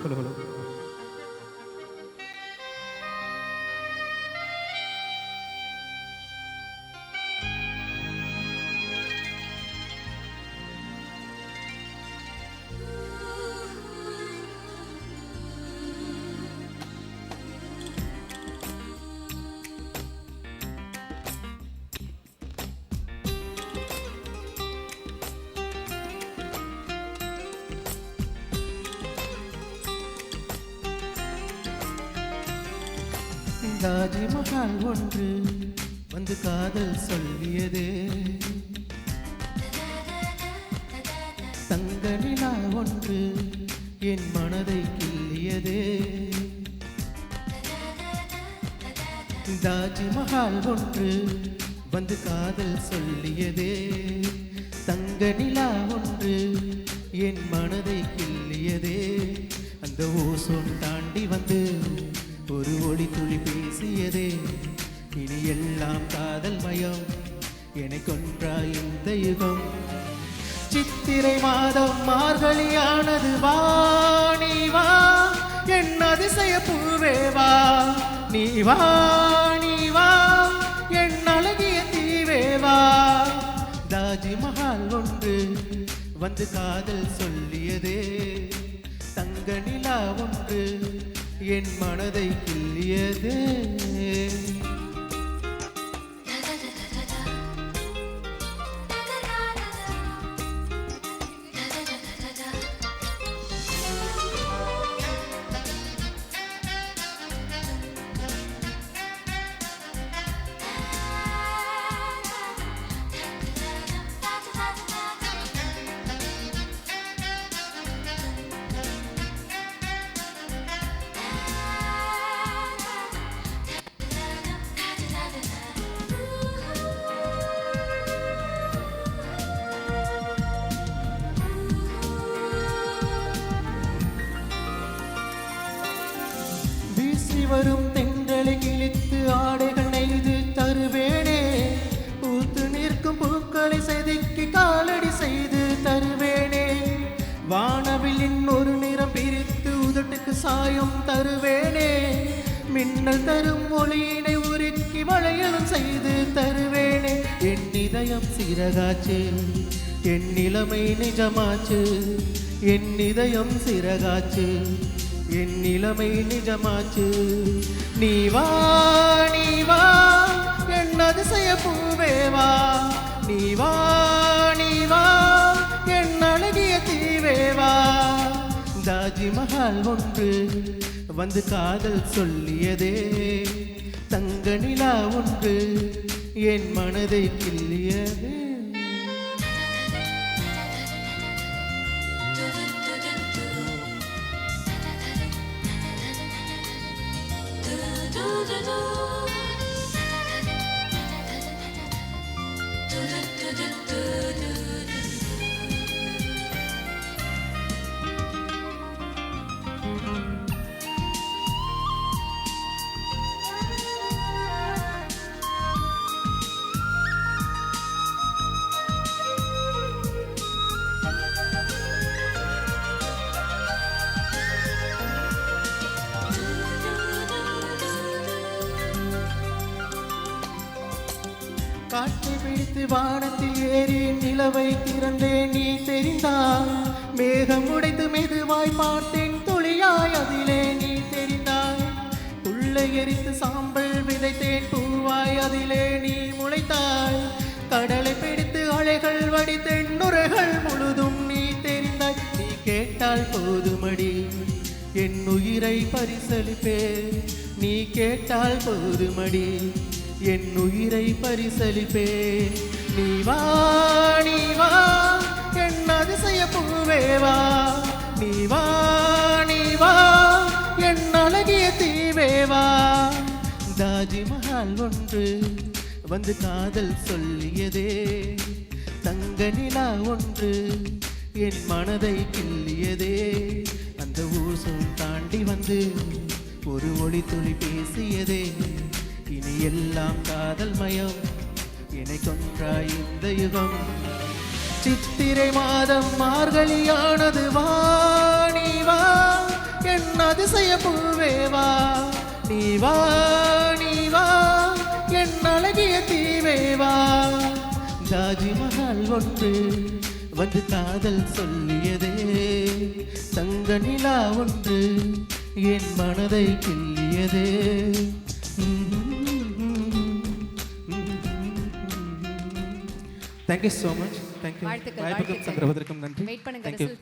Hello hello. Taj Mahal ஒன்று வந்து காதல் சொல்லியதே, தங்க நிலா ஒன்று என் மனதை கிள்ளியதே. தாஜ்மஹால் ஒன்று வந்து காதல் சொல்லியதே, தங்க நிலா ஒன்று என் மனதை கிள்ளியதே. அந்த ஓசோன் தாண்டி வந்து ஒரு ஒளி துளி பேசியதே, இனி எல்லாம் காதல் மயம் என்னை கொன்றாய் இந்த யுகம். சித்திரை மாதம் மார்கழியானது, வா நீ வா என் அதிசய பூவே வா, நீ வா நீ வா என் அழகிய தீவே வா. தாஜ்மஹால் ஒன்று வந்து காதல் சொல்லியதே, தங்க நிலா ஒன்று என் மனதை கிள்ளியதே. வரும் தென்றலை கிழித்து ஆடைகள் நெய்து தருவேனே, பூத்து நிற்கும் பூக்களை செதுக்கி காலடி செய்து தருவேனே. வானவிலின் ஒரு நிறம் பிரித்து உதட்டுக்கு சாயம் தருவேனே, மின்னல் தரும் ஒளியினை உருக்கி வளையலும் செய்து தருவேனே. என் இதயம் சிறகாச்சு, என் நிலைமை நிஜமாச்சு, என் இதயம் சிறகாச்சு, என் நிலைமை நிஜமாச்சு. நீ வா நீ வா என் அதிசய பூவே வா, நீ வா நீ வா என் அழகிய தீவே வா. தாஜ்மஹால் ஒன்று வந்து காதல் சொல்லியதே, தங்க நிலா ஒன்று என் மனதை கிள்ளியதே. காற்றை பிடித்து வானத்தில் ஏறி நிலவை திறந்தேன் நீ தெரிந்தாய், மேகம் உடைத்து மெதுவாய் பார்த்தேன் துளியாய் அதிலே நீ தெரிந்தாய். உள்ளே எரித்து சாம்பல் விதைத்தேன் பூவாய் அதிலே நீ முளைத்தாய். கடலை பிடித்து அலைகள் வடித்தேன் நுரைகள் முழுதும் நீ தெரிந்தாய். நீ கேட்டால் போதுமடி என் உயிரை பரிசளிப்பே, நீ கேட்டால் போதுமடி என் உயிரை பரிசளிப்பே. நீ வா நீ வா என் அதிசய பூவே வா, நீ வா நீ வா என் அழகிய தீவே வா. தாஜ்மஹால் ஒன்று வந்து காதல் சொல்லியதே, தங்க நிலா ஒன்று என் மனதை கிள்ளியதே. அந்த ஊசம் தாண்டி வந்து ஒரு ஒளி துளி பேசியதே, இனி எல்லாம் காதல் மயம் என்னை கொன்றாய் இந்த யுகம். சித்திரை மாதம் மார்கழியானது, வா நீ வா என் அதிசய பூவேவா நீ வா நீ வா என் அழகிய தீவேவா தாஜ்மஹால் ஒன்று வந்து காதல் சொல்லியதே தங்க நிலா ஒன்று என் மனதை கிள்ளியதே தேங்க்யூ ஸோ மச் தேங்க்யூ வாய்ப்புக்கு சந்தர்ப்பத்திற்கும் நன்றி. வெயிட் பண்ணுங்க. தேங்க்யூ.